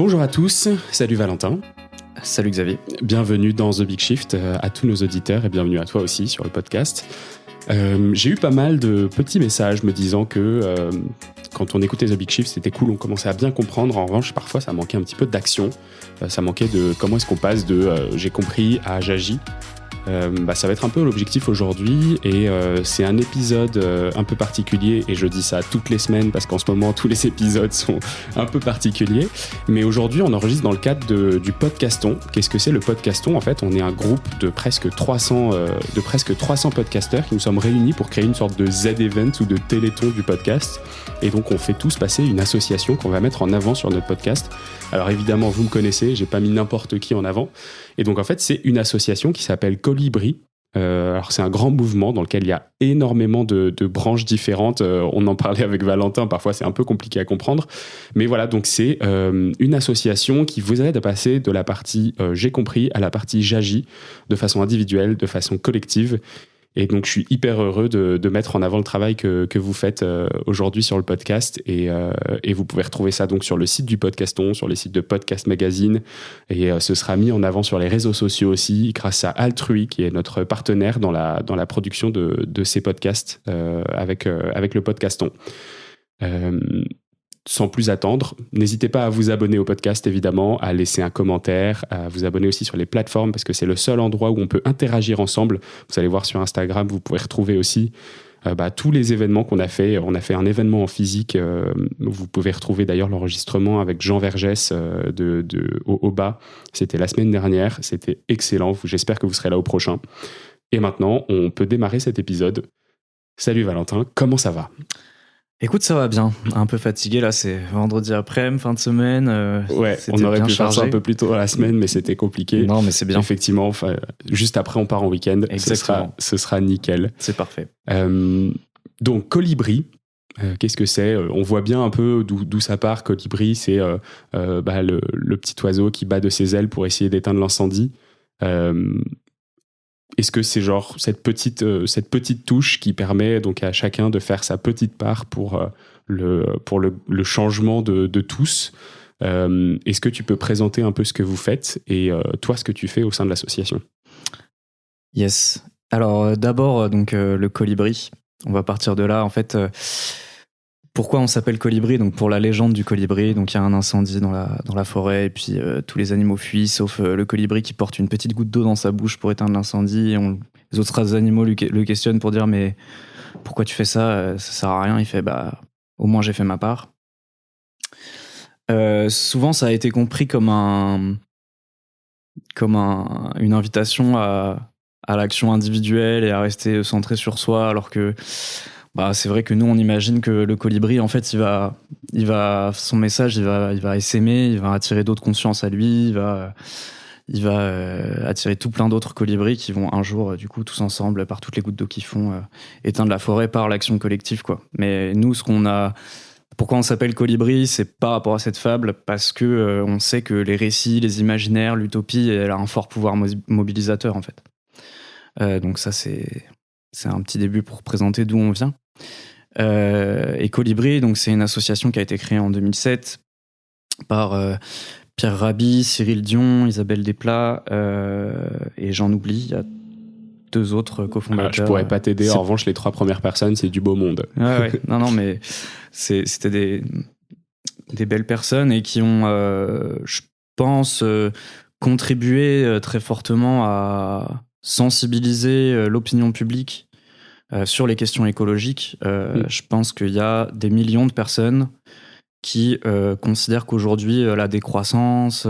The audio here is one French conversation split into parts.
Bonjour à tous, salut Valentin. Salut Xavier. Bienvenue dans The Big Shift à tous nos auditeurs et bienvenue à toi aussi sur le podcast. J'ai eu pas mal de petits messages me disant que quand on écoutait The Big Shift, c'était cool, on commençait à bien comprendre. En revanche, parfois, ça manquait un petit peu d'action. Ça manquait de comment est-ce qu'on passe de j'ai compris à j'agis. Ça va être un peu l'objectif aujourd'hui et c'est un épisode un peu particulier et je dis ça toutes les semaines parce qu'en ce moment tous les épisodes sont un peu particuliers, mais aujourd'hui on enregistre dans le cadre du podcaston. Qu'est-ce que c'est le podcaston? En fait, on est un groupe de presque 300 podcasteurs qui nous sommes réunis pour créer une sorte de Z-event ou de téléthon du podcast, et donc on fait tous passer une association qu'on va mettre en avant sur notre podcast. Alors évidemment vous me connaissez, j'ai pas mis n'importe qui en avant. Et donc en fait c'est une association qui s'appelle Colibri. Alors c'est un grand mouvement dans lequel il y a énormément de branches différentes. On en parlait avec Valentin, parfois c'est un peu compliqué à comprendre. Mais voilà, donc c'est une association qui vous aide à passer de la partie j'ai compris à la partie j'agis de façon individuelle, de façon collective. Et donc, je suis hyper heureux de mettre en avant le travail que vous faites aujourd'hui sur le podcast. Et vous pouvez retrouver ça donc sur le site du Podcaston, sur les sites de Podcast Magazine. Et ce sera mis en avant sur les réseaux sociaux aussi, grâce à Altrui, qui est notre partenaire dans la production de ces podcasts avec le Podcaston. Sans plus attendre, n'hésitez pas à vous abonner au podcast, évidemment, à laisser un commentaire, à vous abonner aussi sur les plateformes, parce que c'est le seul endroit où on peut interagir ensemble. Vous allez voir sur Instagram, vous pourrez retrouver aussi tous les événements qu'on a fait. On a fait un événement en physique, vous pouvez retrouver d'ailleurs l'enregistrement avec Jean Vergès au bas. C'était la semaine dernière, c'était excellent, j'espère que vous serez là au prochain. Et maintenant, on peut démarrer cet épisode. Salut Valentin, comment ça va ? Écoute, ça va bien. Un peu fatigué là, c'est vendredi après-midi, fin de semaine. Ouais, on aurait pu faire ça un peu plus tôt dans la semaine, mais c'était compliqué. Non, mais c'est bien. Effectivement, juste après, on part en week-end. Exactement. Ce sera nickel. C'est parfait. Donc, Colibri, qu'est-ce que c'est ? On voit bien un peu d'où ça part. Colibri, c'est le petit oiseau qui bat de ses ailes pour essayer d'éteindre l'incendie. Est-ce que c'est genre cette petite touche qui permet donc à chacun de faire sa petite part pour le changement de tous ? Est-ce que tu peux présenter un peu ce que vous faites et toi ce que tu fais au sein de l'association ? Yes. Alors d'abord donc le colibri. On va partir de là en fait. Pourquoi on s'appelle Colibri ? Donc pour la légende du colibri, donc il y a un incendie dans la forêt et puis tous les animaux fuient sauf le colibri qui porte une petite goutte d'eau dans sa bouche pour éteindre l'incendie. Et les autres animaux le questionnent pour dire mais pourquoi tu fais ça ? Ça sert à rien. Il fait au moins j'ai fait ma part. Souvent ça a été compris comme une invitation à l'action individuelle et à rester centré sur soi, alors que c'est vrai que nous on imagine que le colibri en fait son message il va essaimer, il va attirer d'autres consciences à lui, il va attirer tout plein d'autres colibris qui vont un jour du coup tous ensemble par toutes les gouttes d'eau qu'ils font éteindre la forêt par l'action collective quoi. Mais nous pourquoi on s'appelle Colibri, c'est par rapport à cette fable, parce que on sait que les récits, les imaginaires, l'utopie, elle a un fort pouvoir mobilisateur en fait. Donc ça c'est un petit début pour présenter d'où on vient. Et Colibri, donc c'est une association qui a été créée en 2007 par Pierre Rabhi, Cyril Dion, Isabelle Desplat et j'en oublie, il y a 2 autres cofondateurs. Je pourrais pas t'aider, en revanche les 3 premières personnes c'est du beau monde. Ouais. Non mais c'était des belles personnes et qui ont, je pense, contribué très fortement à sensibiliser l'opinion publique sur les questions écologiques. Je pense qu'il y a des millions de personnes qui considèrent qu'aujourd'hui la décroissance,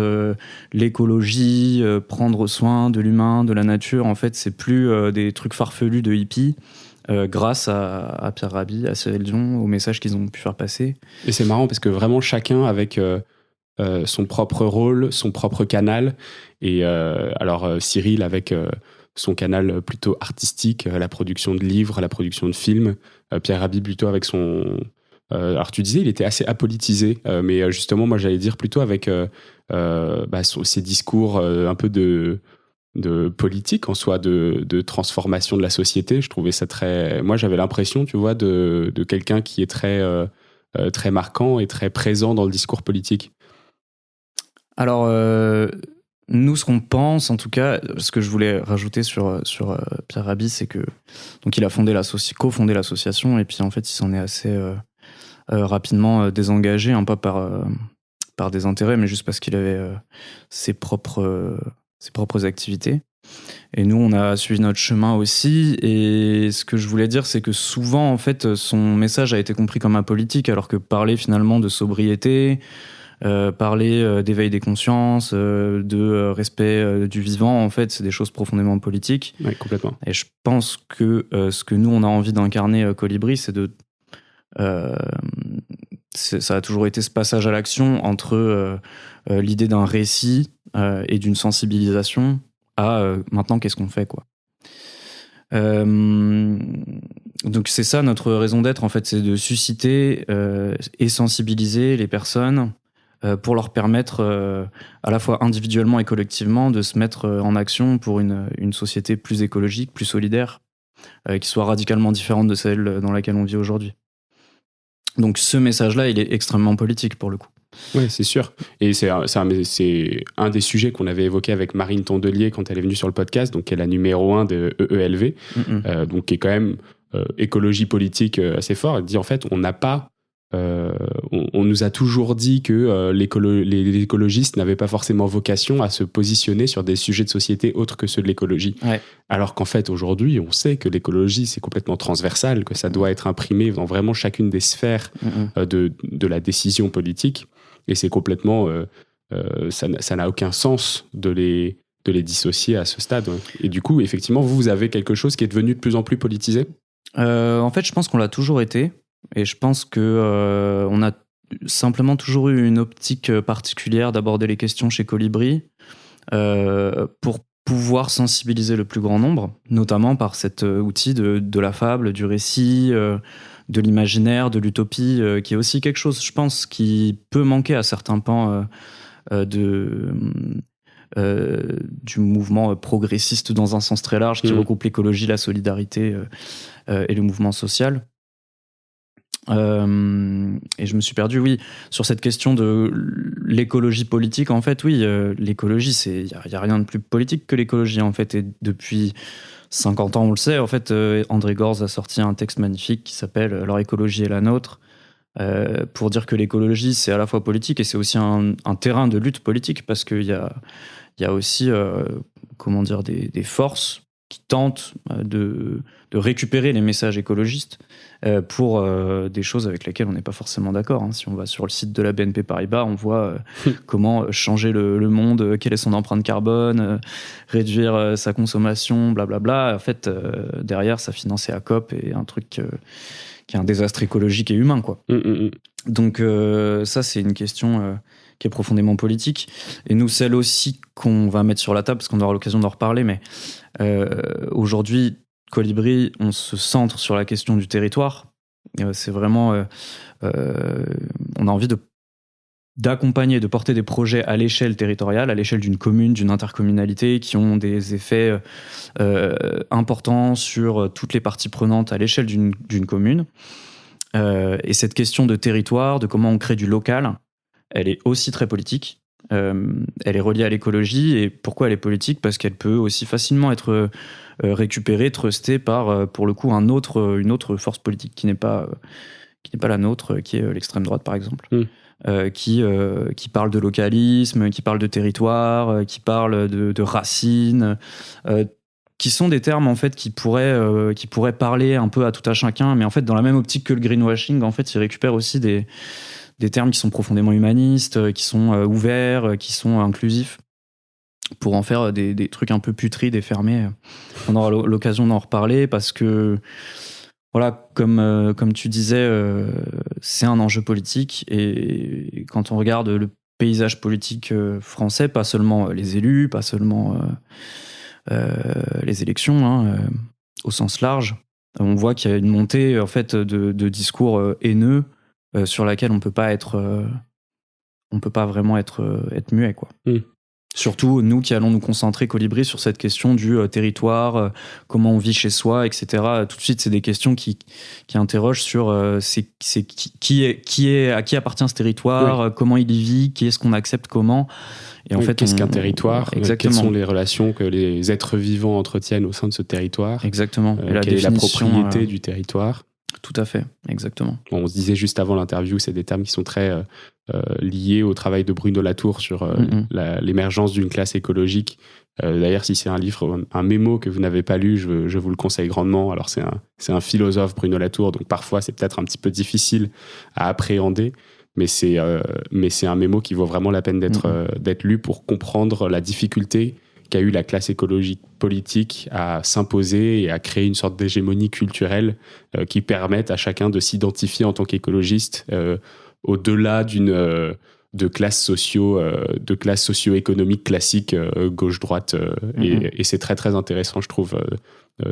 l'écologie, prendre soin de l'humain, de la nature, en fait c'est plus des trucs farfelus de hippies, grâce à Pierre Rabhi, à Cyril Dion, aux messages qu'ils ont pu faire passer. Et c'est marrant parce que vraiment chacun avec son propre rôle, son propre canal, et Cyril avec son canal plutôt artistique, la production de livres, la production de films, Pierre Rabhi plutôt avec son... alors tu disais il était assez apolitisé, mais justement moi j'allais dire plutôt avec ses discours un peu de politique en soi, de transformation de la société. Je trouvais ça très... Moi j'avais l'impression, tu vois, de quelqu'un qui est très marquant et très présent dans le discours politique. Alors, nous, ce qu'on pense, en tout cas, ce que je voulais rajouter sur Pierre Rabhi, c'est que donc il a cofondé l'association, et puis en fait, il s'en est assez rapidement désengagé, pas par des intérêts, mais juste parce qu'il avait ses propres activités. Et nous, on a suivi notre chemin aussi. Et ce que je voulais dire, c'est que souvent, en fait, son message a été compris comme apolitique, alors que parler finalement de sobriété, parler d'éveil des consciences, de respect du vivant, en fait, c'est des choses profondément politiques. Oui, complètement. Et je pense que ce que nous, on a envie d'incarner Colibri, c'est ça a toujours été ce passage à l'action entre l'idée d'un récit et d'une sensibilisation à maintenant qu'est-ce qu'on fait, quoi. Donc c'est ça notre raison d'être, en fait, c'est de susciter et sensibiliser les personnes pour leur permettre à la fois individuellement et collectivement de se mettre en action pour une société plus écologique, plus solidaire, qui soit radicalement différente de celle dans laquelle on vit aujourd'hui. Donc ce message-là, il est extrêmement politique pour le coup. Oui, c'est sûr. Et c'est un des sujets qu'on avait évoqué avec Marine Tondelier quand elle est venue sur le podcast, donc qui est la numéro 1 de EELV, donc qui est quand même écologie politique assez fort. Elle dit en fait, on n'a pas... on nous a toujours dit que les écologistes n'avaient pas forcément vocation à se positionner sur des sujets de société autres que ceux de l'écologie. Ouais. Alors qu'en fait, aujourd'hui, on sait que l'écologie, c'est complètement transversal, que ça doit être imprimé dans vraiment chacune des sphères de la décision politique. Et c'est complètement... ça n'a aucun sens de les dissocier à ce stade. Ouais. Et du coup, effectivement, vous avez quelque chose qui est devenu de plus en plus politisé ? En fait, je pense qu'on l'a toujours été. Et je pense que on a simplement toujours eu une optique particulière d'aborder les questions chez Colibri pour pouvoir sensibiliser le plus grand nombre, notamment par cet outil de la fable, du récit, de l'imaginaire, de l'utopie, qui est aussi quelque chose, je pense, qui peut manquer à certains pans du mouvement progressiste dans un sens très large, qui regroupe l'écologie, la solidarité et le mouvement social. Et je me suis perdu, oui, sur cette question de l'écologie politique. En fait, oui, l'écologie, il y a rien de plus politique que l'écologie, en fait. Et depuis 50 ans, on le sait, en fait, André Gorz a sorti un texte magnifique qui s'appelle « Leur écologie est la nôtre », pour dire que l'écologie, c'est à la fois politique et c'est aussi un terrain de lutte politique, parce qu'il y a aussi des forces qui tentent de récupérer les messages écologistes pour des choses avec lesquelles on n'est pas forcément d'accord. Si on va sur le site de la BNP Paribas, on voit comment changer le monde, quelle est son empreinte carbone, réduire sa consommation, blablabla. En fait, derrière, ça finance ACOP et un truc qui est un désastre écologique et humain, quoi. Donc ça, c'est une question qui est profondément politique. Et nous, celle aussi qu'on va mettre sur la table, parce qu'on aura l'occasion d'en reparler, mais aujourd'hui, Colibri, on se centre sur la question du territoire. C'est vraiment... on a envie d'accompagner, de porter des projets à l'échelle territoriale, à l'échelle d'une commune, d'une intercommunalité, qui ont des effets importants sur toutes les parties prenantes à l'échelle d'une commune. Et cette question de territoire, de comment on crée du local, elle est aussi très politique. Elle est reliée à l'écologie. Et pourquoi elle est politique ? Parce qu'elle peut aussi facilement être récupérée, trustée par, pour le coup, une autre force politique qui n'est pas la nôtre, qui est l'extrême droite, par exemple. Qui parle de localisme, qui parle de territoire, qui parle de racines, qui sont des termes, en fait, qui pourraient parler un peu à tout à chacun, mais en fait, dans la même optique que le greenwashing, en fait, ils récupèrent aussi des termes qui sont profondément humanistes, qui sont ouverts, qui sont inclusifs, pour en faire des trucs un peu putrides et fermés. On aura l'occasion d'en reparler, parce que, voilà, comme tu disais, c'est un enjeu politique, et quand on regarde le paysage politique français, pas seulement les élus, pas seulement les élections, au sens large, on voit qu'il y a une montée, en fait, de discours haineux, sur laquelle on peut pas vraiment être muet, quoi. Surtout, nous qui allons nous concentrer, Colibri, sur cette question du territoire, comment on vit chez soi, etc. Tout de suite, c'est des questions qui interrogent sur à qui appartient ce territoire, comment il y vit, qui est-ce qu'on accepte, comment. Et en fait, qu'est-ce qu'un territoire ? Exactement. Quelles sont les relations que les êtres vivants entretiennent au sein de ce territoire ? Exactement. Et quelle est la propriété du territoire ? Tout à fait, exactement. Bon, on se disait juste avant l'interview, c'est des termes qui sont très liés au travail de Bruno Latour sur l'émergence d'une classe écologique. D'ailleurs, si c'est un livre, un mémo que vous n'avez pas lu, je vous le conseille grandement. Alors, c'est un philosophe, Bruno Latour, donc parfois c'est peut-être un petit peu difficile à appréhender, mais c'est un mémo qui vaut vraiment la peine d'être lu pour comprendre la difficulté qu'a eu la classe écologique politique à s'imposer et à créer une sorte d'hégémonie culturelle qui permette à chacun de s'identifier en tant qu'écologiste au-delà de classe socio-économique classique gauche-droite. Et c'est très très intéressant, je trouve,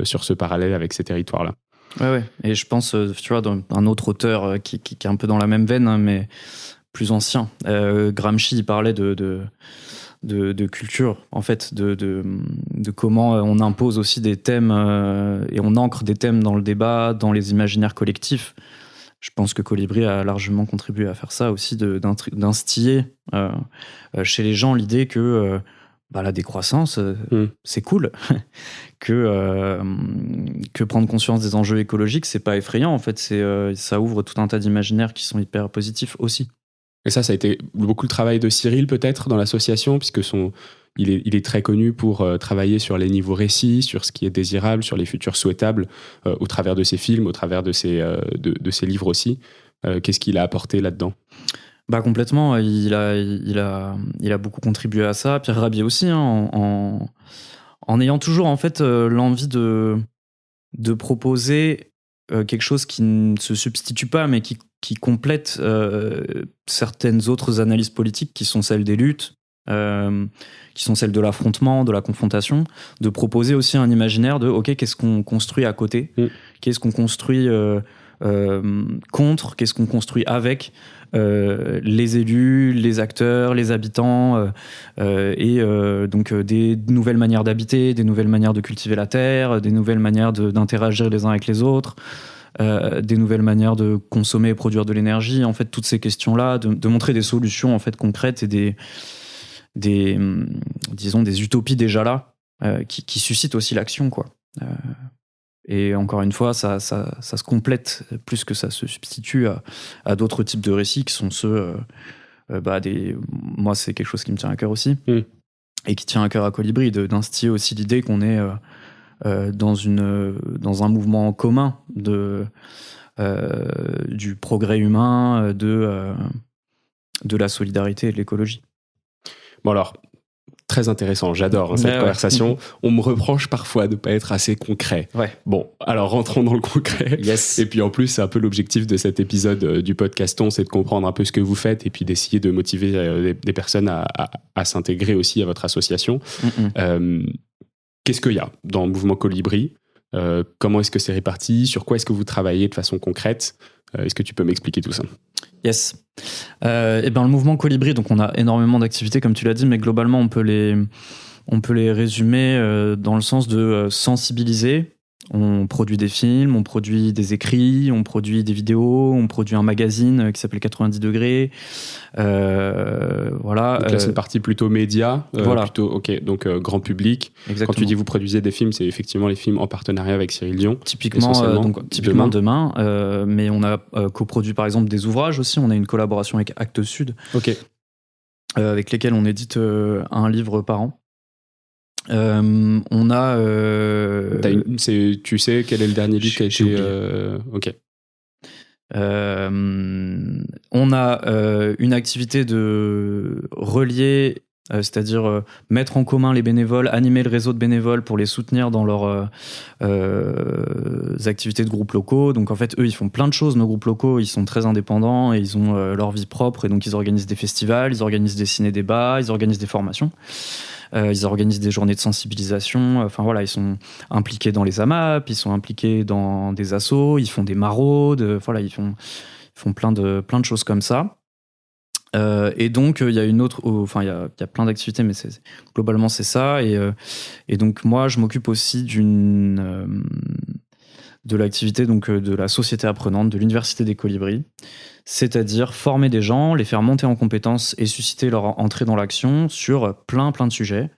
sur ce parallèle avec ces territoires-là. Ouais. Et je pense, tu vois, un autre auteur qui est un peu dans la même veine, hein, mais plus ancien. Gramsci, il parlait de culture, en fait, de comment on impose aussi des thèmes et on ancre des thèmes dans le débat, dans les imaginaires collectifs. Je pense que Colibri a largement contribué à faire ça aussi, d'instiller chez les gens l'idée que la décroissance, c'est cool, que prendre conscience des enjeux écologiques, c'est pas effrayant, en fait, ça ouvre tout un tas d'imaginaires qui sont hyper positifs aussi. Et ça a été beaucoup le travail de Cyril peut-être dans l'association, puisque il est très connu pour travailler sur les niveaux récits, sur ce qui est désirable, sur les futurs souhaitables, au travers de ses films, au travers de ses livres aussi. Qu'est-ce qu'il a apporté là-dedans ? Complètement, il a beaucoup contribué à ça. Pierre Rabhi aussi, hein, en ayant toujours en fait l'envie de proposer quelque chose qui ne se substitue pas, mais qui complète certaines autres analyses politiques qui sont celles des luttes, qui sont celles de l'affrontement, de la confrontation, de proposer aussi un imaginaire de ok, qu'est-ce qu'on construit à côté, qu'est-ce qu'on construit contre, qu'est-ce qu'on construit avec les élus, les acteurs, les habitants, donc des nouvelles manières d'habiter, des nouvelles manières de cultiver la terre, des nouvelles manières d'interagir les uns avec les autres, des nouvelles manières de consommer et produire de l'énergie. En fait, toutes ces questions-là, de montrer des solutions en fait concrètes et des utopies déjà là, qui suscitent aussi l'action, quoi. Et encore une fois, ça se complète plus que ça se substitue à d'autres types de récits qui sont ceux... moi, c'est quelque chose qui me tient à cœur aussi. Et qui tient à cœur à Colibri, d'instiller aussi l'idée qu'on est dans un mouvement commun du progrès humain, de la solidarité et de l'écologie. Bon alors, très intéressant, j'adore cette conversation. On me reproche parfois de ne pas être assez concret. Ouais. Bon, alors rentrons dans le concret. Yes. Et puis en plus, c'est un peu l'objectif de cet épisode du podcaston, c'est de comprendre un peu ce que vous faites et puis d'essayer de motiver des personnes à s'intégrer aussi à votre association. Qu'est-ce qu'il y a dans le mouvement Colibri ? Comment est-ce que c'est réparti ? Sur quoi est-ce que vous travaillez de façon concrète ? Est-ce que tu peux m'expliquer tout ça ? Yes. Le mouvement Colibri, donc on a énormément d'activités comme tu l'as dit, mais globalement on peut les résumer dans le sens de sensibiliser. On produit des films, on produit des écrits, on produit des vidéos, on produit un magazine qui s'appelle 90 degrés. Voilà. Donc là, c'est une partie plutôt média. Voilà. Donc grand public. Exactement. Quand tu dis vous produisez des films, c'est effectivement les films en partenariat avec Cyril Dion. Typiquement Demain. Mais on a coproduit par exemple des ouvrages aussi. On a une collaboration avec Actes Sud. Ok. Avec lesquels on édite un livre par an. On a. Tu sais quel est le dernier livre qui a été. Ok. On a une activité de relier, c'est-à-dire mettre en commun les bénévoles, animer le réseau de bénévoles pour les soutenir dans leurs activités de groupes locaux. Donc en fait, eux, ils font plein de choses, nos groupes locaux, ils sont très indépendants et ils ont leur vie propre, et donc ils organisent des festivals, ils organisent des ciné-débats, ils organisent des formations. Ils organisent des journées de sensibilisation. Enfin voilà, ils sont impliqués dans les AMAP, ils sont impliqués dans des assos, ils font des maraudes. Voilà, ils font plein de choses comme ça. Et donc, il y a une autre, enfin, il y a plein d'activités, mais globalement, c'est ça. Et donc, moi, je m'occupe aussi de l'activité donc, de la société apprenante de l'Université des Colibris, c'est-à-dire former des gens, les faire monter en compétences et susciter leur entrée dans l'action sur plein de sujets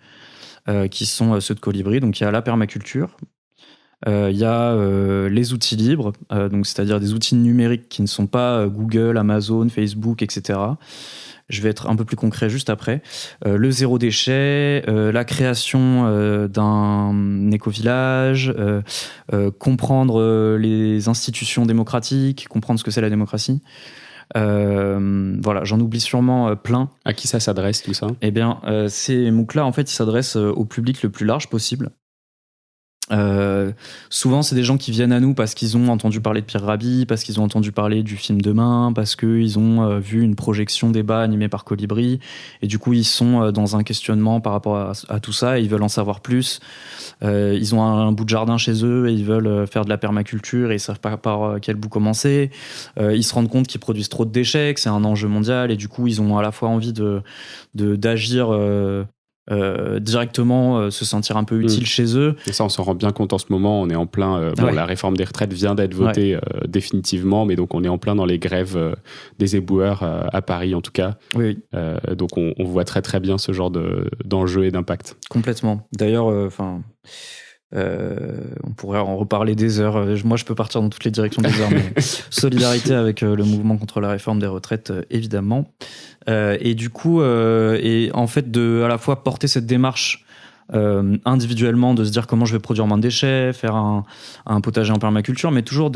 qui sont ceux de Colibri. Donc, il y a la permaculture, il y a les outils libres, donc c'est-à-dire des outils numériques qui ne sont pas Google, Amazon, Facebook, etc. Je vais être un peu plus concret juste après. Le zéro déchet, la création d'un éco-village, comprendre les institutions démocratiques, comprendre ce que c'est la démocratie. Voilà, j'en oublie sûrement plein. À qui ça s'adresse tout ça? Eh bien, ces MOOC-là, en fait, ils s'adressent au public le plus large possible. Souvent, c'est des gens qui viennent à nous parce qu'ils ont entendu parler de Pierre Rabhi, parce qu'ils ont entendu parler du film Demain, parce qu'ils ont vu une projection débat animée par Colibri, et du coup, ils sont dans un questionnement par rapport à tout ça, et ils veulent en savoir plus. Ils ont un bout de jardin chez eux, et ils veulent faire de la permaculture, et ils savent pas par quel bout commencer. Ils se rendent compte qu'ils produisent trop de déchets, que c'est un enjeu mondial, et du coup, ils ont à la fois envie d'agir directement, se sentir un peu utile chez eux. Et ça, on s'en rend bien compte en ce moment. On est en plein. La réforme des retraites vient d'être votée définitivement, mais donc on est en plein dans les grèves des éboueurs à Paris, en tout cas. Oui. Donc on voit très très bien ce genre d'enjeu et d'impact. Complètement. D'ailleurs, on pourrait en reparler des heures. Moi, je peux partir dans toutes les directions des heures. Mais solidarité avec le mouvement contre la réforme des retraites, évidemment. Et du coup, et en fait, à la fois porter cette démarche individuellement, de se dire comment je vais produire moins de déchets, faire un potager en permaculture, mais toujours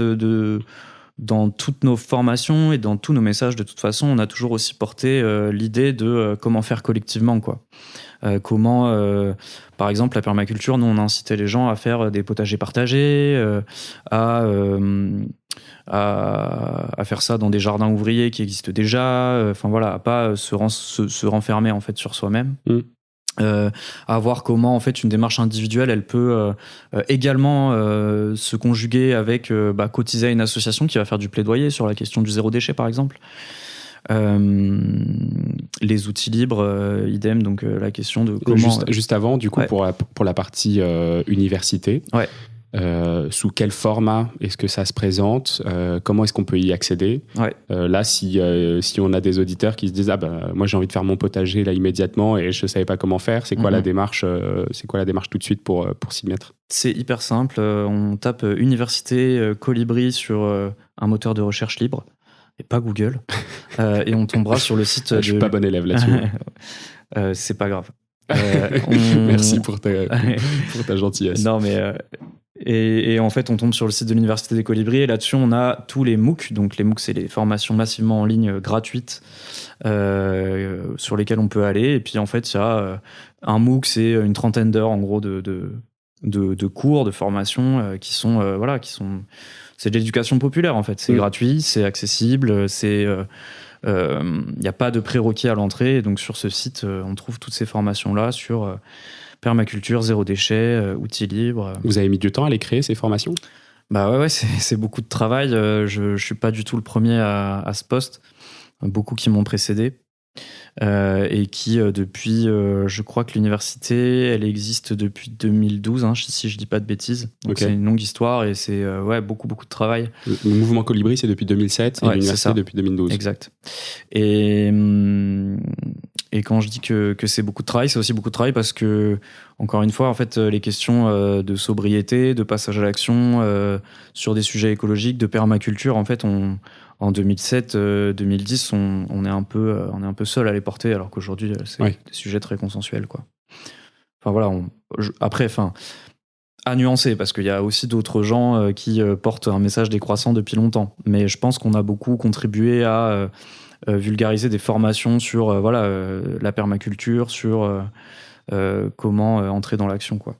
dans toutes nos formations et dans tous nos messages, de toute façon, on a toujours aussi porté l'idée de comment faire collectivement, quoi. Par exemple, la permaculture, nous, on a incité les gens à faire des potagers partagés, à faire ça dans des jardins ouvriers qui existent déjà, à pas se renfermer en fait sur soi-même. À voir comment en fait une démarche individuelle elle peut également se conjuguer avec cotiser à une association qui va faire du plaidoyer sur la question du zéro déchet, par exemple. Les outils libres, idem, donc la question de comment... Juste avant, du coup, pour la partie université, sous quel format est-ce que ça se présente, comment est-ce qu'on peut y accéder? Là, si on a des auditeurs qui se disent moi j'ai envie de faire mon potager là immédiatement et je ne savais pas comment faire, c'est quoi la démarche tout de suite pour s'y mettre? C'est hyper simple, on tape Université Colibri sur un moteur de recherche libre et pas Google, et on tombera sur le site. Je suis pas bon élève là-dessus. C'est pas grave. Merci pour ta gentillesse. Non, mais et en fait, on tombe sur le site de l'Université des Colibris, et là-dessus, on a tous les MOOC. Donc, les MOOC, c'est les formations massivement en ligne gratuites sur lesquelles on peut aller. Et puis, en fait, il y a un MOOC, c'est une trentaine d'heures, en gros, de cours, de formations qui sont c'est de l'éducation populaire, en fait. C'est gratuit, c'est accessible, il n'y a pas de prérequis à l'entrée. Et donc, sur ce site, on trouve toutes ces formations-là sur permaculture, zéro déchet, outils libres. Vous avez mis du temps à les créer, ces formations? Ouais, c'est beaucoup de travail. Je ne suis pas du tout le premier à ce poste. Beaucoup qui m'ont précédé. Et qui depuis, je crois que l'université, elle existe depuis 2012, si je dis pas de bêtises. Donc c'est une longue histoire et c'est beaucoup de travail. Le mouvement Colibri, c'est depuis 2007 et l'université depuis 2012. Exact. Et quand je dis que c'est beaucoup de travail, c'est aussi beaucoup de travail parce que, encore une fois, en fait, les questions de sobriété, de passage à l'action sur des sujets écologiques, de permaculture, en fait, en 2007-2010, on est un peu seul à les porter, alors qu'aujourd'hui, c'est des sujets très consensuels, quoi. Après, à nuancer, parce qu'il y a aussi d'autres gens qui portent un message décroissant depuis longtemps. Mais je pense qu'on a beaucoup contribué à vulgariser des formations sur la permaculture, sur comment entrer dans l'action, quoi.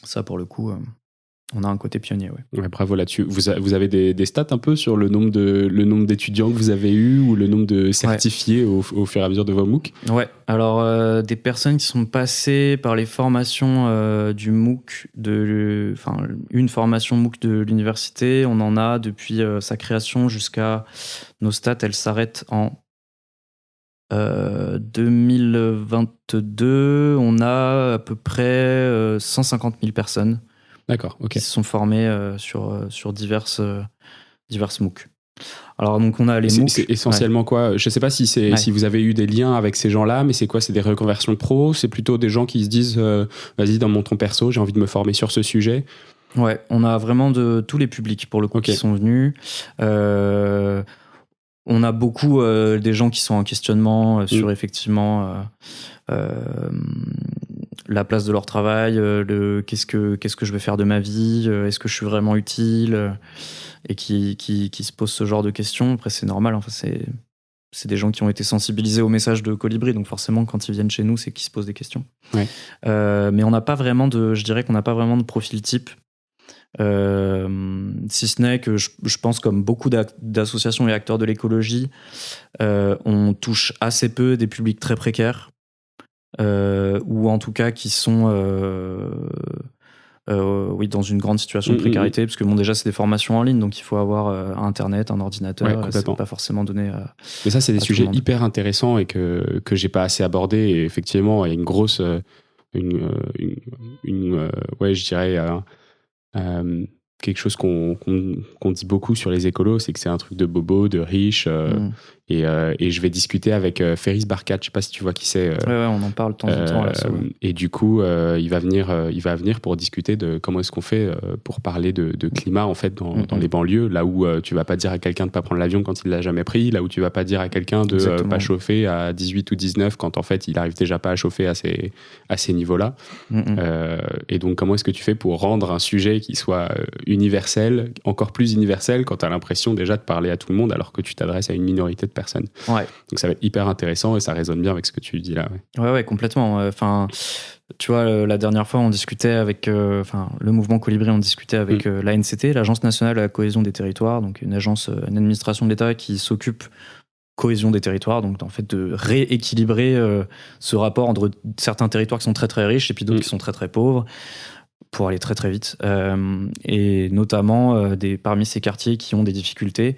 Ça, pour le coup... on a un côté pionnier, ouais. Bravo là-dessus. Vous avez des stats un peu sur le nombre d'étudiants que vous avez eu ou le nombre de certifiés au fur et à mesure de vos MOOC? Ouais. Alors, des personnes qui sont passées par les formations du MOOC, une formation MOOC de l'université, on en a depuis sa création jusqu'à nos stats, elles s'arrêtent en 2022, on a à peu près 150 000 personnes. D'accord, ok. Qui se sont formées sur diverses MOOC. Alors, donc, on a les MOOC. C'est essentiellement quoi? Je ne sais pas si vous avez eu des liens avec ces gens-là, mais c'est quoi? C'est des reconversions pro? C'est plutôt des gens qui se disent vas-y, dans mon ton perso, j'ai envie de me former sur ce sujet? Ouais, on a vraiment de tous les publics pour le coup qui sont venus. On a beaucoup des gens qui sont en questionnement sur effectivement la place de leur travail, qu'est-ce que je vais faire de ma vie, est-ce que je suis vraiment utile, et qui se posent ce genre de questions. Après, c'est normal, enfin, c'est des gens qui ont été sensibilisés au message de Colibri, donc forcément, quand ils viennent chez nous, c'est qu'ils se posent des questions. Ouais. Mais on n'a pas vraiment je dirais qu'on n'a pas vraiment de profil type. Si ce n'est que je pense, comme beaucoup d'associations et acteurs de l'écologie, on touche assez peu des publics très précaires, ou en tout cas qui sont dans une grande situation de précarité, parce que déjà c'est des formations en ligne, donc il faut avoir internet, un ordinateur, c'est pas forcément donné mais ça, c'est des sujets hyper intéressants et que j'ai pas assez abordés, et effectivement il y a une grosse je dirais quelque chose qu'on dit beaucoup sur les écolos, c'est que c'est un truc de bobo, de riche, et je vais discuter avec Ferris Barkat, je sais pas si tu vois qui c'est. On en parle de temps en temps là. Et du coup, il va venir pour discuter de comment est-ce qu'on fait pour parler de climat en fait dans les banlieues, là où tu vas pas dire à quelqu'un de pas prendre l'avion quand il l'a jamais pris, là où tu vas pas dire à quelqu'un de pas chauffer à 18 ou 19 quand en fait il arrive déjà pas à chauffer à ces niveaux-là. Et donc, comment est-ce que tu fais pour rendre un sujet qui soit universel, encore plus universel, quand tu as l'impression déjà de parler à tout le monde alors que tu t'adresses à une minorité de personnes. Donc ça va être hyper intéressant et ça résonne bien avec ce que tu dis là. Ouais, complètement. Enfin, tu vois, la dernière fois on discutait avec le mouvement Colibri, on discutait avec l'ANCT, l'Agence nationale à la cohésion des territoires, donc une administration de l'État qui s'occupe cohésion des territoires, donc en fait de rééquilibrer ce rapport entre certains territoires qui sont très très riches et puis d'autres qui sont très très pauvres, pour aller très très vite, et notamment parmi ces quartiers qui ont des difficultés,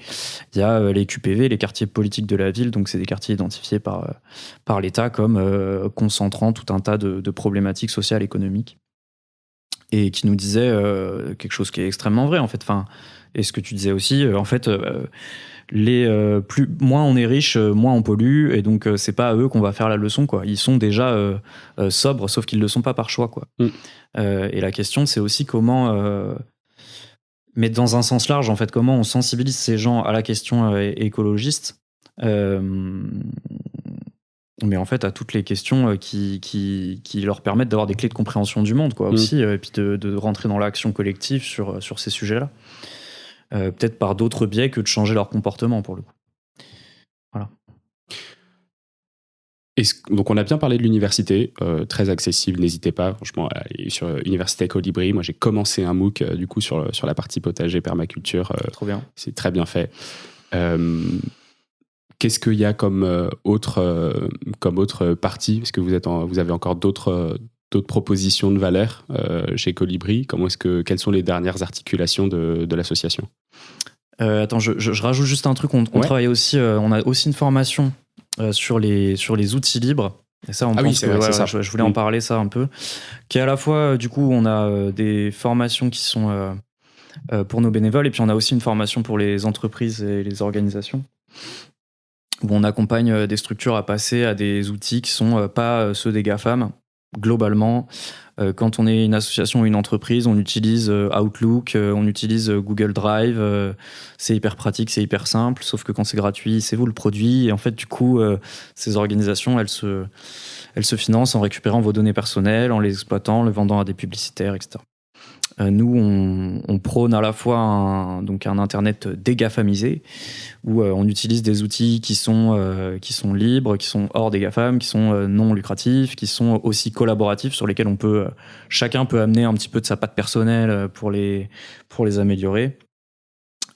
il y a les QPV, les quartiers politiques de la ville, donc c'est des quartiers identifiés par l'État comme concentrant tout un tas de problématiques sociales, économiques, et qui nous disait quelque chose qui est extrêmement vrai en fait, et ce que tu disais aussi, en fait, moins on est riche, moins on pollue, et donc c'est pas à eux qu'on va faire la leçon, quoi. Ils sont déjà sobres, sauf qu'ils le sont pas par choix, quoi. Et la question, c'est aussi comment, mais dans un sens large, en fait, comment on sensibilise ces gens à la question écologiste, mais en fait à toutes les questions qui leur permettent d'avoir des clés de compréhension du monde, quoi, aussi, et puis de rentrer dans l'action collective sur ces sujets-là. Peut-être par d'autres biais que de changer leur comportement, pour le coup. Voilà. Donc on a bien parlé de l'université, très accessible, n'hésitez pas franchement à aller sur Université Colibri. Moi j'ai commencé un MOOC du coup sur la partie potager permaculture, trop bien. C'est très bien fait. Qu'est-ce qu'il y a comme autre partie, parce que vous avez encore d'autres propositions de valeur chez Colibri? Quelles sont les dernières articulations de l'association? Attends, je rajoute juste un truc. On travaille aussi, on a aussi une formation sur les outils libres. Et ça, je voulais en parler, ça, un peu. Qui est à la fois, du coup, on a des formations qui sont pour nos bénévoles, et puis on a aussi une formation pour les entreprises et les organisations, où on accompagne des structures à passer à des outils qui sont pas ceux des GAFAM. Globalement, quand on est une association ou une entreprise, on utilise Outlook, on utilise Google Drive, c'est hyper pratique, c'est hyper simple, sauf que quand c'est gratuit, c'est vous le produit, et en fait, du coup, ces organisations, elles se financent en récupérant vos données personnelles, en les exploitant, les vendant à des publicitaires, etc. Nous, on prône à la fois un Internet dégafamisé, où on utilise des outils qui sont libres, qui sont hors des GAFAM, qui sont non lucratifs, qui sont aussi collaboratifs, sur lesquels chacun peut amener un petit peu de sa patte personnelle pour les améliorer.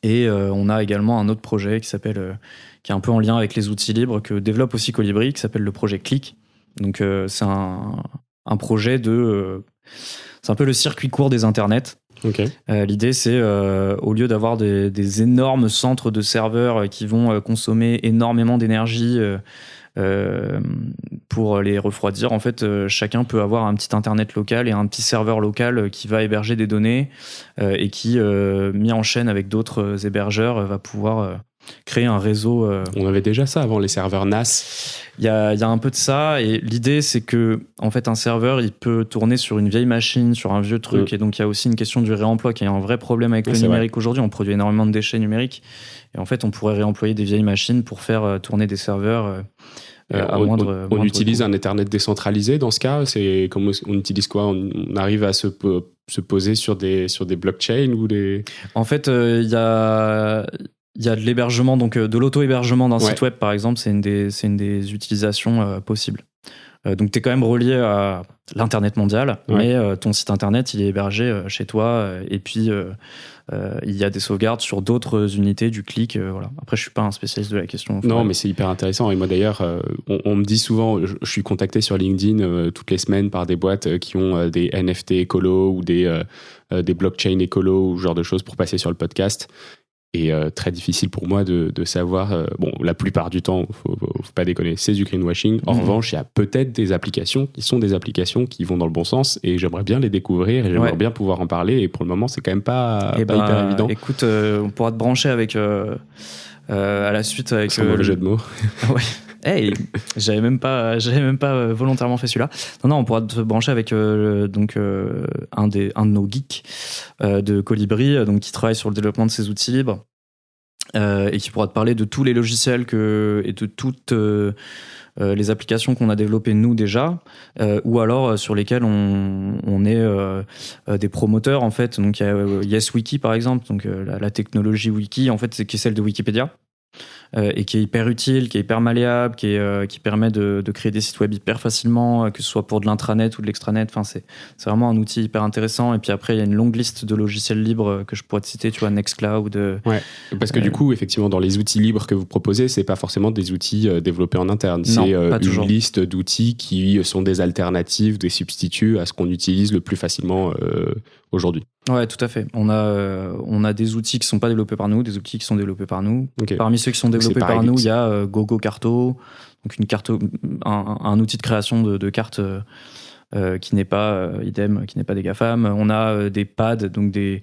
Et on a également un autre projet qui est un peu en lien avec les outils libres, que développe aussi Colibri, qui s'appelle le projet Click. Donc c'est un projet c'est un peu le circuit court des internets. Ok. L'idée, c'est au lieu d'avoir des énormes centres de serveurs qui vont consommer énormément d'énergie pour les refroidir, en fait, chacun peut avoir un petit internet local et un petit serveur local qui va héberger des données et qui, mis en chaîne avec d'autres hébergeurs, va pouvoir créer un réseau. On avait déjà ça avant les serveurs NAS. Il y a un peu de ça, et l'idée, c'est que en fait, un serveur, il peut tourner sur une vieille machine, sur un vieux truc, et donc il y a aussi une question du réemploi qui est un vrai problème avec le numérique aujourd'hui. On produit énormément de déchets numériques, et en fait, on pourrait réemployer des vieilles machines pour faire tourner des serveurs à moindre on utilise coût. un Ethernet décentralisé dans ce cas. C'est comment on utilise quoi? On arrive à se poser sur des blockchains ou des. En fait, il y a de l'hébergement, donc de l'auto-hébergement d'un site web, par exemple, c'est une des utilisations possibles. Donc, tu es quand même relié à l'Internet mondial, mais ton site Internet, il est hébergé chez toi. Et puis, il y a des sauvegardes sur d'autres unités du clic. Voilà. Après, je suis pas un spécialiste de la question. Non, mais c'est hyper intéressant. Et moi, d'ailleurs, on me dit souvent, je suis contacté sur LinkedIn toutes les semaines par des boîtes qui ont des NFT écolo ou des blockchains écolo ou ce genre de choses pour passer sur le podcast. Et très difficile pour moi de savoir. Bon, la plupart du temps, faut pas déconner, c'est du greenwashing. En revanche, il y a peut-être des applications qui vont dans le bon sens et j'aimerais bien les découvrir et j'aimerais bien pouvoir en parler. Et pour le moment, c'est quand même pas hyper évident. Écoute, on pourra te brancher avec à la suite avec. Sans mauvais jeu de mots. Ouais. Hey, j'avais même pas volontairement fait celui-là. Non, on pourra te brancher avec un de nos geeks de Colibri, donc qui travaille sur le développement de ces outils libres et qui pourra te parler de tous les logiciels et de toutes les applications qu'on a développées nous déjà, ou alors sur lesquelles on est des promoteurs en fait. Donc il y a YesWiki par exemple, donc la technologie wiki en fait, qui est celle de Wikipédia. Et qui est hyper utile, qui est hyper malléable, qui permet de créer des sites web hyper facilement, que ce soit pour de l'intranet ou de l'extranet. Enfin, c'est vraiment un outil hyper intéressant. Et puis après, il y a une longue liste de logiciels libres que je pourrais te citer, tu vois, Nextcloud. Ouais, parce que du coup, effectivement, dans les outils libres que vous proposez, c'est pas forcément des outils développés en interne. Non, c'est pas toujours. Une liste d'outils qui sont des alternatives, des substituts à ce qu'on utilise le plus facilement aujourd'hui. Ouais, tout à fait. On a des outils qui sont pas développés par nous, des outils qui sont développés par nous. Okay. Parmi ceux qui sont développés par nous, il y a GoGoCarto, donc une carte, un outil de création de cartes qui n'est pas idem, qui n'est pas des GAFAM. On a des pads, donc des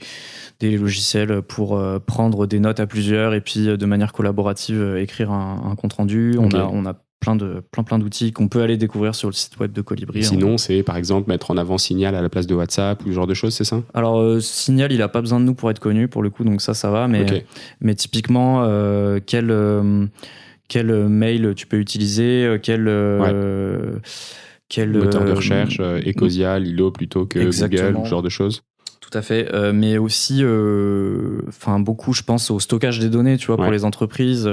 logiciels pour prendre des notes à plusieurs et puis de manière collaborative écrire un compte rendu. Okay. On a plein d'outils qu'on peut aller découvrir sur le site web de Colibri. Sinon, c'est par exemple mettre en avant Signal à la place de WhatsApp ou ce genre de choses, c'est ça? Alors, Signal, il n'a pas besoin de nous pour être connu, pour le coup, donc ça va. Mais typiquement, quel mail tu peux utiliser, quel moteur de recherche, Ecosia, Lilo plutôt que Google, ce genre de choses. Tout à fait, mais aussi, beaucoup, je pense, au stockage des données, tu vois, pour les entreprises.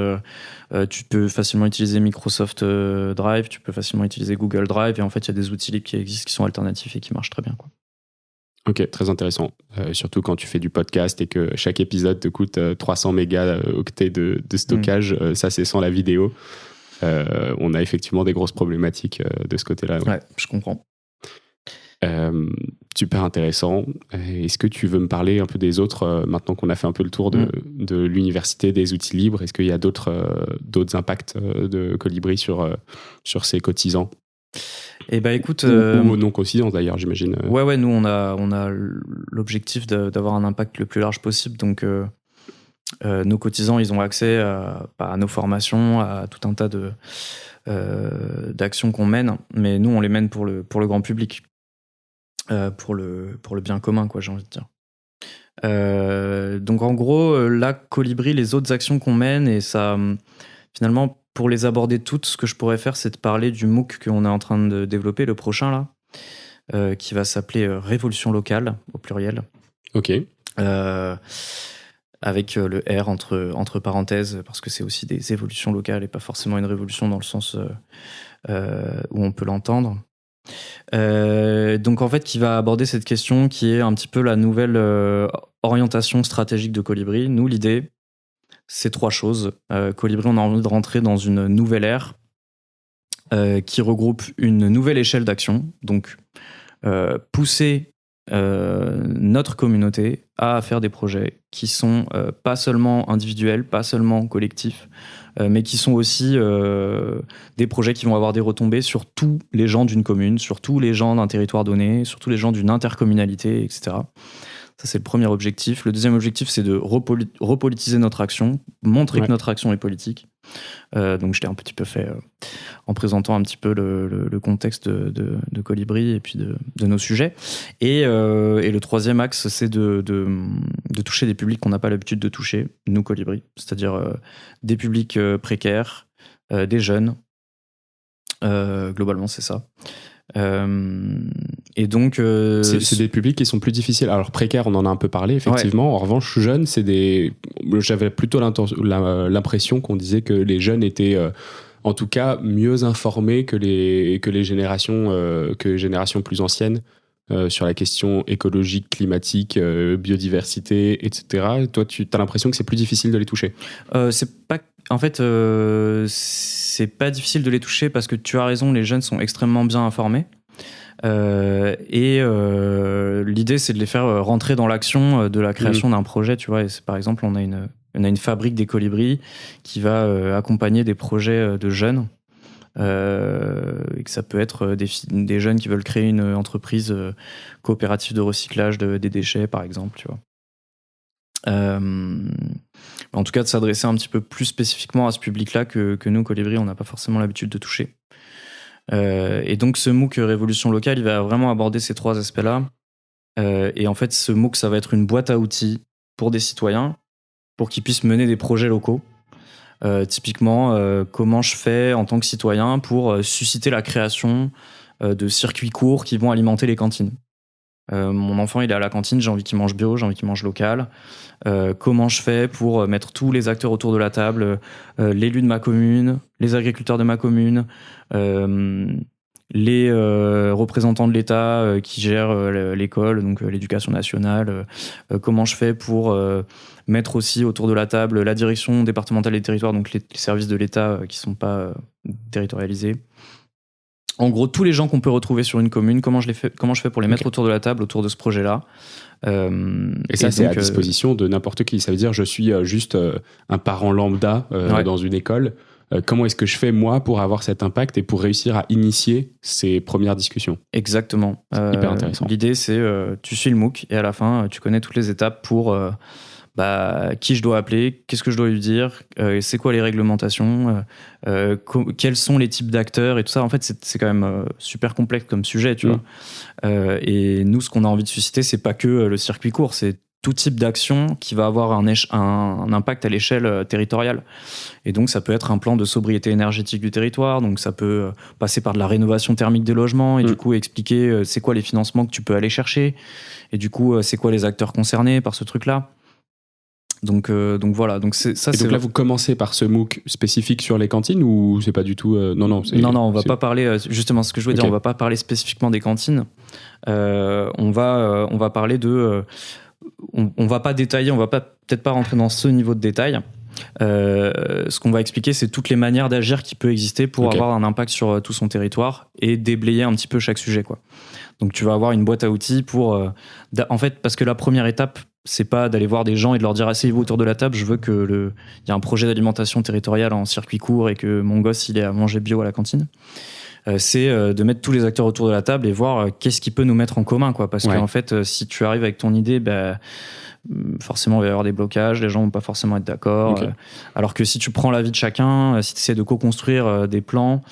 Tu peux facilement utiliser Microsoft Drive, tu peux facilement utiliser Google Drive, et en fait, il y a des outils libres qui existent, qui sont alternatifs et qui marchent très bien, quoi. Ok, très intéressant. Surtout quand tu fais du podcast et que chaque épisode te coûte 300 mégaoctets de stockage, ça c'est sans la vidéo. On a effectivement des grosses problématiques de ce côté-là. Ouais, je comprends. Super intéressant. Est-ce que tu veux me parler un peu des autres, maintenant qu'on a fait un peu le tour de l'université, des outils libres? Est-ce qu'il y a d'autres impacts de Colibri sur ses cotisants? Eh ben, écoute, ou non cotisants d'ailleurs, j'imagine. Ouais, nous on a l'objectif d'avoir un impact le plus large possible. Donc nos cotisants, ils ont accès à nos formations, à tout un tas d'actions qu'on mène, mais nous on les mène pour le grand public. Pour le bien commun, quoi, j'ai envie de dire. Donc en gros, là, Colibri, les autres actions qu'on mène, et ça, finalement, pour les aborder toutes, ce que je pourrais faire, c'est de parler du MOOC qu'on est en train de développer, le prochain, là, qui va s'appeler Révolution locale, au pluriel. Ok. Avec le R entre parenthèses, parce que c'est aussi des évolutions locales et pas forcément une révolution dans le sens où on peut l'entendre. Donc en fait, qui va aborder cette question qui est un petit peu la nouvelle orientation stratégique de Colibri. Nous, l'idée, c'est 3 choses. Colibri, on a envie de rentrer dans une nouvelle ère qui regroupe une nouvelle échelle d'action. Donc pousser notre communauté a à faire des projets qui sont pas seulement individuels, pas seulement collectifs, mais qui sont aussi des projets qui vont avoir des retombées sur tous les gens d'une commune, sur tous les gens d'un territoire donné, sur tous les gens d'une intercommunalité, etc. Ça, c'est le premier objectif. Le deuxième objectif, c'est de repolitiser notre action, montrer que notre action est politique. Donc, je l'ai un petit peu fait en présentant un petit peu le contexte de Colibri et puis de nos sujets. Et le troisième axe, c'est de toucher des publics qu'on n'a pas l'habitude de toucher, nous, Colibri. C'est-à-dire des publics précaires, des jeunes. Globalement, c'est ça. Et donc c'est des publics qui sont plus difficiles. Alors précaires, on en a un peu parlé effectivement. En revanche, jeunes, j'avais plutôt l'impression qu'on disait que les jeunes étaient en tout cas mieux informés que les générations plus anciennes sur la question écologique, climatique, biodiversité, etc. Toi, tu as l'impression que c'est plus difficile de les toucher? C'est pas difficile de les toucher parce que tu as raison, les jeunes sont extrêmement bien informés. L'idée, c'est de les faire rentrer dans l'action de la création d'un projet, tu vois. Et par exemple, on a une fabrique des colibris qui va accompagner des projets de jeunes. Et que ça peut être des jeunes qui veulent créer une entreprise coopérative de recyclage des déchets, par exemple, tu vois. En tout cas, de s'adresser un petit peu plus spécifiquement à ce public-là que nous, Colibri, on n'a pas forcément l'habitude de toucher. Et donc, ce MOOC Révolution Locale, il va vraiment aborder ces trois aspects-là. Et en fait, ce MOOC, ça va être une boîte à outils pour des citoyens, pour qu'ils puissent mener des projets locaux. Typiquement, comment je fais en tant que citoyen pour susciter la création de circuits courts qui vont alimenter les cantines. Mon enfant, il est à la cantine, j'ai envie qu'il mange bio, j'ai envie qu'il mange local. Comment je fais pour mettre tous les acteurs autour de la table, l'élu de ma commune, les agriculteurs de ma commune, les représentants de l'État qui gèrent l'école, donc l'éducation nationale. Comment je fais pour mettre aussi autour de la table la direction départementale des territoires, donc les services de l'État qui ne sont pas territorialisés. En gros, tous les gens qu'on peut retrouver sur une commune, comment je fais pour les mettre autour de la table, autour de ce projet-là. Et ça, c'est à disposition de n'importe qui. Ça veut dire, je suis juste un parent lambda dans une école. Comment est-ce que je fais, moi, pour avoir cet impact et pour réussir à initier ces premières discussions? Exactement. C'est hyper intéressant. L'idée, c'est tu suis le MOOC et à la fin, tu connais toutes les étapes pour qui je dois appeler, qu'est-ce que je dois lui dire, c'est quoi les réglementations, quels sont les types d'acteurs et tout ça. En fait, c'est quand même super complexe comme sujet, tu vois. Et nous, ce qu'on a envie de susciter, c'est pas que le circuit court, c'est tout type d'action qui va avoir un impact à l'échelle territoriale. Et donc, ça peut être un plan de sobriété énergétique du territoire, donc ça peut passer par de la rénovation thermique des logements, et du coup, expliquer c'est quoi les financements que tu peux aller chercher, et du coup, c'est quoi les acteurs concernés par ce truc-là. Donc voilà. Donc là, vous commencez par ce MOOC spécifique sur les cantines ou c'est pas du tout Non, on va pas parler justement ce que je veux dire. On va pas parler spécifiquement des cantines. On va parler de. On va pas détailler. On va peut-être pas rentrer dans ce niveau de détail. Ce qu'on va expliquer, c'est toutes les manières d'agir qui peut exister pour avoir un impact sur tout son territoire et déblayer un petit peu chaque sujet, quoi. Donc tu vas avoir une boîte à outils pour. En fait, parce que la première étape, c'est pas d'aller voir des gens et de leur dire asseyez-vous autour de la table, je veux que il y a un projet d'alimentation territoriale en circuit court et que mon gosse il ait à manger bio à la cantine. C'est de mettre tous les acteurs autour de la table et voir qu'est-ce qui peut nous mettre en commun, quoi. Parce qu'en fait, si tu arrives avec ton idée, forcément il va y avoir des blocages, les gens vont pas forcément être d'accord. Alors que si tu prends l'avis de chacun, si tu essaies de co-construire des plans,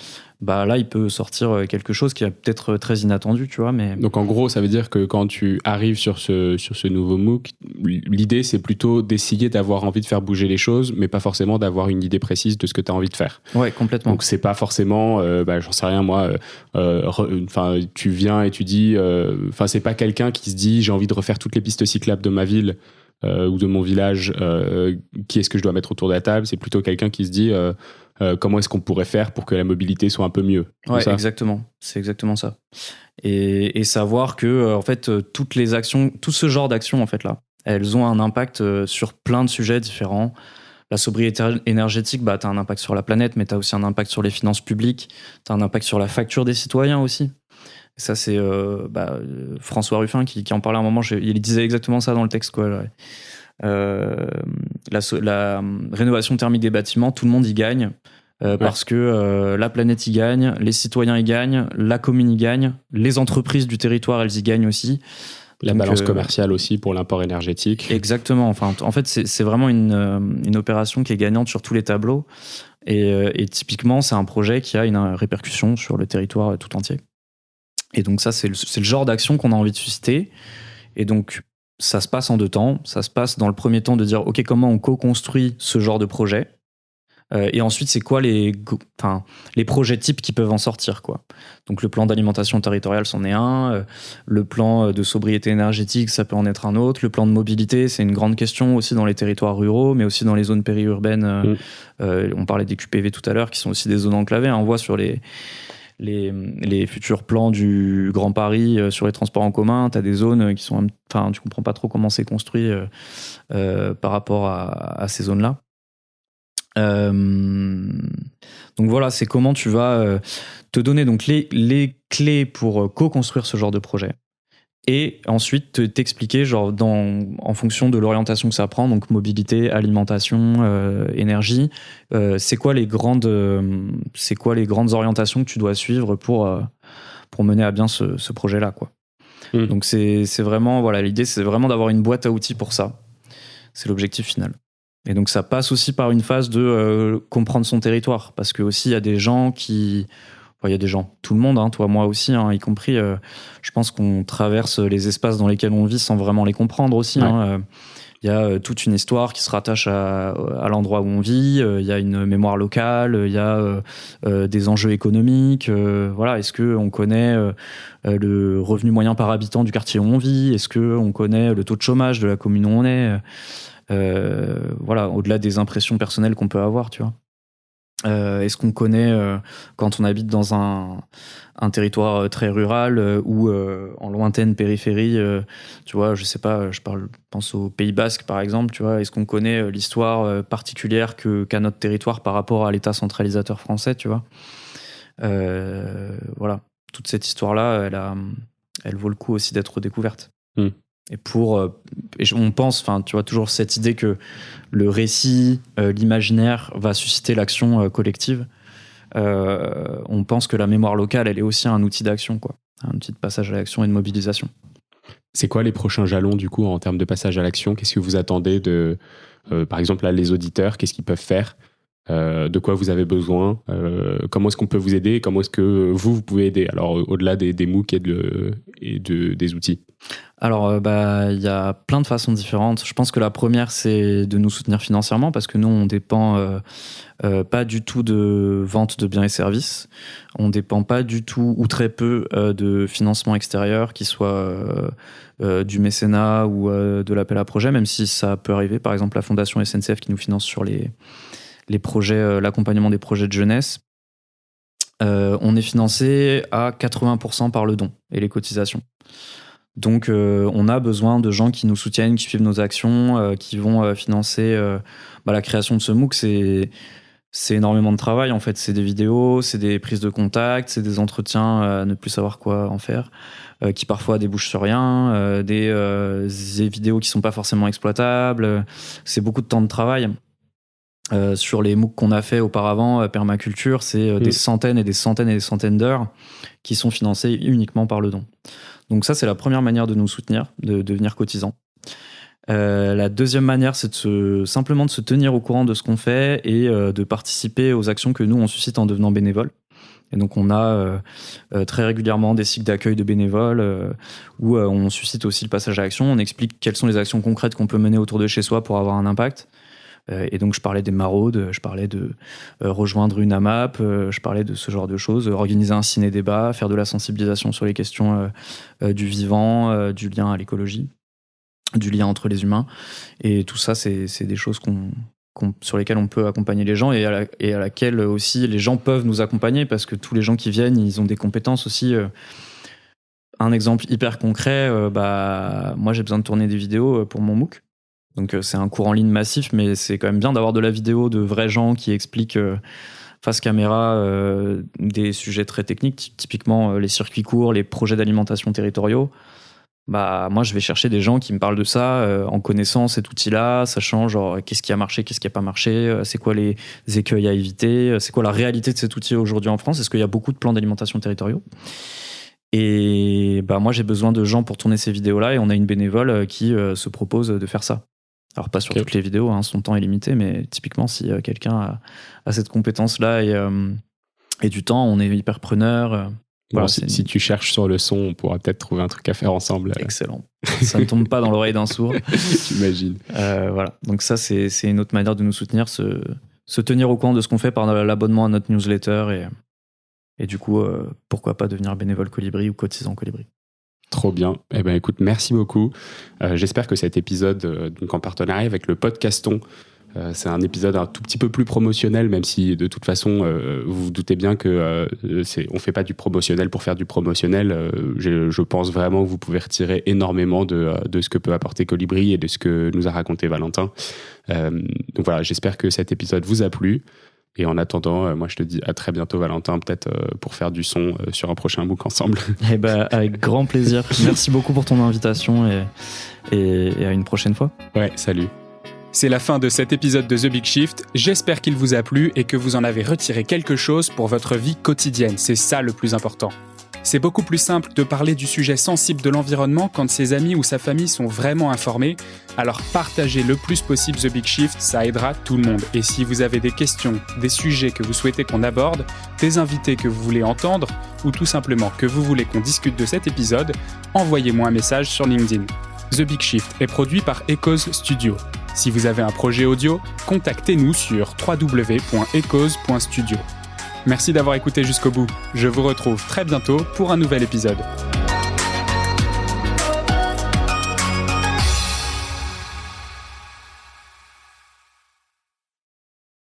là il peut sortir quelque chose qui est peut-être très inattendu, tu vois. Mais donc en gros, ça veut dire que quand tu arrives sur ce nouveau MOOC, l'idée c'est plutôt d'essayer d'avoir envie de faire bouger les choses, mais pas forcément d'avoir une idée précise de ce que tu as envie de faire. Ouais, complètement. Donc c'est pas forcément j'en sais rien moi, tu viens et tu dis c'est pas quelqu'un qui se dit j'ai envie de refaire toutes les pistes cyclables de ma ville ou de mon village, qui est-ce que je dois mettre autour de la table. C'est plutôt quelqu'un qui se dit comment est-ce qu'on pourrait faire pour que la mobilité soit un peu mieux. Ouais, exactement. C'est exactement ça. Et savoir que en fait toutes les actions, tout ce genre d'actions en fait là, elles ont un impact sur plein de sujets différents. La sobriété énergétique, t'as un impact sur la planète, mais t'as aussi un impact sur les finances publiques, t'as un impact sur la facture des citoyens aussi. Et ça, c'est François Ruffin qui en parlait à un moment. Il disait exactement ça dans le texte, quoi. La rénovation thermique des bâtiments, tout le monde y gagne. Parce que la planète y gagne, les citoyens y gagnent, la commune y gagne, les entreprises du territoire, elles y gagnent aussi. La balance commerciale aussi pour l'import énergétique. Exactement. Enfin, en fait, c'est vraiment une opération qui est gagnante sur tous les tableaux. Et typiquement, c'est un projet qui a une répercussion sur le territoire tout entier. Et donc ça, c'est le genre d'action qu'on a envie de susciter. Et donc, ça se passe en 2 temps. Ça se passe dans le premier temps de dire, OK, comment on co-construit ce genre de projet ? Et ensuite, c'est quoi les projets types qui peuvent en sortir, quoi. Donc, le plan d'alimentation territoriale, c'en est un. Le plan de sobriété énergétique, ça peut en être un autre. Le plan de mobilité, c'est une grande question aussi dans les territoires ruraux, mais aussi dans les zones périurbaines. On parlait des QPV tout à l'heure, qui sont aussi des zones enclavées. On voit sur les futurs plans du Grand Paris sur les transports en commun, tu as des zones qui sont... Enfin, tu comprends pas trop comment c'est construit par rapport à ces zones-là. Donc voilà, c'est comment tu vas te donner donc les clés pour co-construire ce genre de projet et ensuite t'expliquer genre en fonction de l'orientation que ça prend, donc mobilité, alimentation, énergie, c'est quoi les grandes orientations que tu dois suivre pour mener à bien ce projet-là, quoi. Donc c'est vraiment, voilà, l'idée c'est vraiment d'avoir une boîte à outils pour ça. C'est l'objectif final. Et donc ça passe aussi par une phase de comprendre son territoire, parce que aussi il y a des gens qui... Enfin, il y a des gens, tout le monde, hein, toi, moi aussi, hein, y compris, je pense qu'on traverse les espaces dans lesquels on vit sans vraiment les comprendre aussi. Ouais. Hein. Il y a toute une histoire qui se rattache à l'endroit où on vit, il y a une mémoire locale, il y a des enjeux économiques. Voilà, est-ce qu'on connaît le revenu moyen par habitant du quartier où on vit ? Est-ce qu'on connaît le taux de chômage de la commune où on est ? Voilà, au-delà des impressions personnelles qu'on peut avoir, tu vois. Est-ce qu'on connaît, quand on habite dans un territoire très rural ou en lointaine périphérie, tu vois, je sais pas, pense au Pays Basque par exemple, tu vois, est-ce qu'on connaît l'histoire particulière qu'a notre territoire par rapport à l'État centralisateur français, tu vois. Voilà, toute cette histoire-là, elle vaut le coup aussi d'être découverte. Et on pense, enfin, tu vois, toujours cette idée que le récit, l'imaginaire va susciter l'action collective. On pense que la mémoire locale, elle est aussi un outil d'action, quoi. Un outil de passage à l'action et de mobilisation. C'est quoi les prochains jalons, du coup, en termes de passage à l'action ? Qu'est-ce que vous attendez de, par exemple, là, les auditeurs, qu'est-ce qu'ils peuvent faire ? De quoi vous avez besoin, comment est-ce qu'on peut vous aider, comment est-ce que vous pouvez aider, alors au-delà des MOOC et des outils. Alors il y a plein de façons différentes. Je pense que la première, c'est de nous soutenir financièrement, parce que nous on dépend pas du tout de vente de biens et services, on dépend pas du tout ou très peu de financement extérieur, qui soit du mécénat ou de l'appel à projet, même si ça peut arriver. Par exemple, la fondation SNCF qui nous finance sur les projets, l'accompagnement des projets de jeunesse. On est financé à 80% par le don et les cotisations. Donc on a besoin de gens qui nous soutiennent, qui suivent nos actions, qui vont financer la création de ce MOOC. C'est énormément de travail, en fait. C'est des vidéos, c'est des prises de contact, c'est des entretiens à ne plus savoir quoi en faire, qui parfois débouchent sur rien, des vidéos qui sont pas forcément exploitables. C'est beaucoup de temps de travail. Sur les MOOC qu'on a fait auparavant, permaculture, c'est des centaines et des centaines et des centaines d'heures qui sont financées uniquement par le don. Donc ça, c'est la première manière de nous soutenir, de devenir cotisant. La deuxième manière, c'est simplement de se tenir au courant de ce qu'on fait et de participer aux actions que nous, on suscite en devenant bénévole. Et donc on a très régulièrement des cycles d'accueil de bénévoles où on suscite aussi le passage à l'action. On explique quelles sont les actions concrètes qu'on peut mener autour de chez soi pour avoir un impact. Et donc je parlais des maraudes, je parlais de rejoindre une AMAP, je parlais de ce genre de choses, organiser un ciné-débat, faire de la sensibilisation sur les questions du vivant, du lien à l'écologie, du lien entre les humains. Et tout ça, c'est des choses sur lesquelles on peut accompagner les gens et à laquelle aussi les gens peuvent nous accompagner, parce que tous les gens qui viennent, ils ont des compétences aussi. Un exemple hyper concret, moi j'ai besoin de tourner des vidéos pour mon MOOC. Donc c'est un cours en ligne massif, mais c'est quand même bien d'avoir de la vidéo de vrais gens qui expliquent face caméra des sujets très techniques, typiquement les circuits courts, les projets d'alimentation territoriaux, bah moi je vais chercher des gens qui me parlent de ça en connaissant cet outil-là, sachant genre qu'est-ce qui a marché, qu'est-ce qui a pas marché, c'est quoi les écueils à éviter, c'est quoi la réalité de cet outil aujourd'hui en France, est-ce qu'il y a beaucoup de plans d'alimentation territoriaux. Et bah moi j'ai besoin de gens pour tourner ces vidéos-là, et on a une bénévole qui se propose de faire ça. Alors pas sur toutes les vidéos, hein, son temps est limité, mais typiquement si quelqu'un a cette compétence-là et du temps, on est hyper preneur. Voilà, si tu cherches sur le son, on pourra peut-être trouver un truc à faire ensemble. Excellent. Ça ne tombe pas dans l'oreille d'un sourd. J'imagine. Voilà. Donc ça, c'est une autre manière de nous soutenir, se tenir au courant de ce qu'on fait par l'abonnement à notre newsletter et du coup, pourquoi pas devenir bénévole Colibri ou cotisant Colibri. Trop bien. Eh ben, écoute, merci beaucoup. J'espère que cet épisode, donc en partenariat avec le Podcaston, c'est un épisode un tout petit peu plus promotionnel, même si de toute façon, vous vous doutez bien que on fait pas du promotionnel pour faire du promotionnel. Je pense vraiment que vous pouvez retirer énormément de ce que peut apporter Colibri et de ce que nous a raconté Valentin. Donc voilà, j'espère que cet épisode vous a plu. Et en attendant, moi je te dis à très bientôt Valentin, peut-être pour faire du son sur un prochain book ensemble. Eh ben, avec grand plaisir. Merci beaucoup pour ton invitation et à une prochaine fois. Ouais, salut. C'est la fin de cet épisode de The Big Shift. J'espère qu'il vous a plu et que vous en avez retiré quelque chose pour votre vie quotidienne. C'est ça le plus important. C'est beaucoup plus simple de parler du sujet sensible de l'environnement quand ses amis ou sa famille sont vraiment informés. Alors partagez le plus possible The Big Shift, ça aidera tout le monde. Et si vous avez des questions, des sujets que vous souhaitez qu'on aborde, des invités que vous voulez entendre, ou tout simplement que vous voulez qu'on discute de cet épisode, envoyez-moi un message sur LinkedIn. The Big Shift est produit par Echoes Studio. Si vous avez un projet audio, contactez-nous sur www.echoes.studio. Merci d'avoir écouté jusqu'au bout. Je vous retrouve très bientôt pour un nouvel épisode.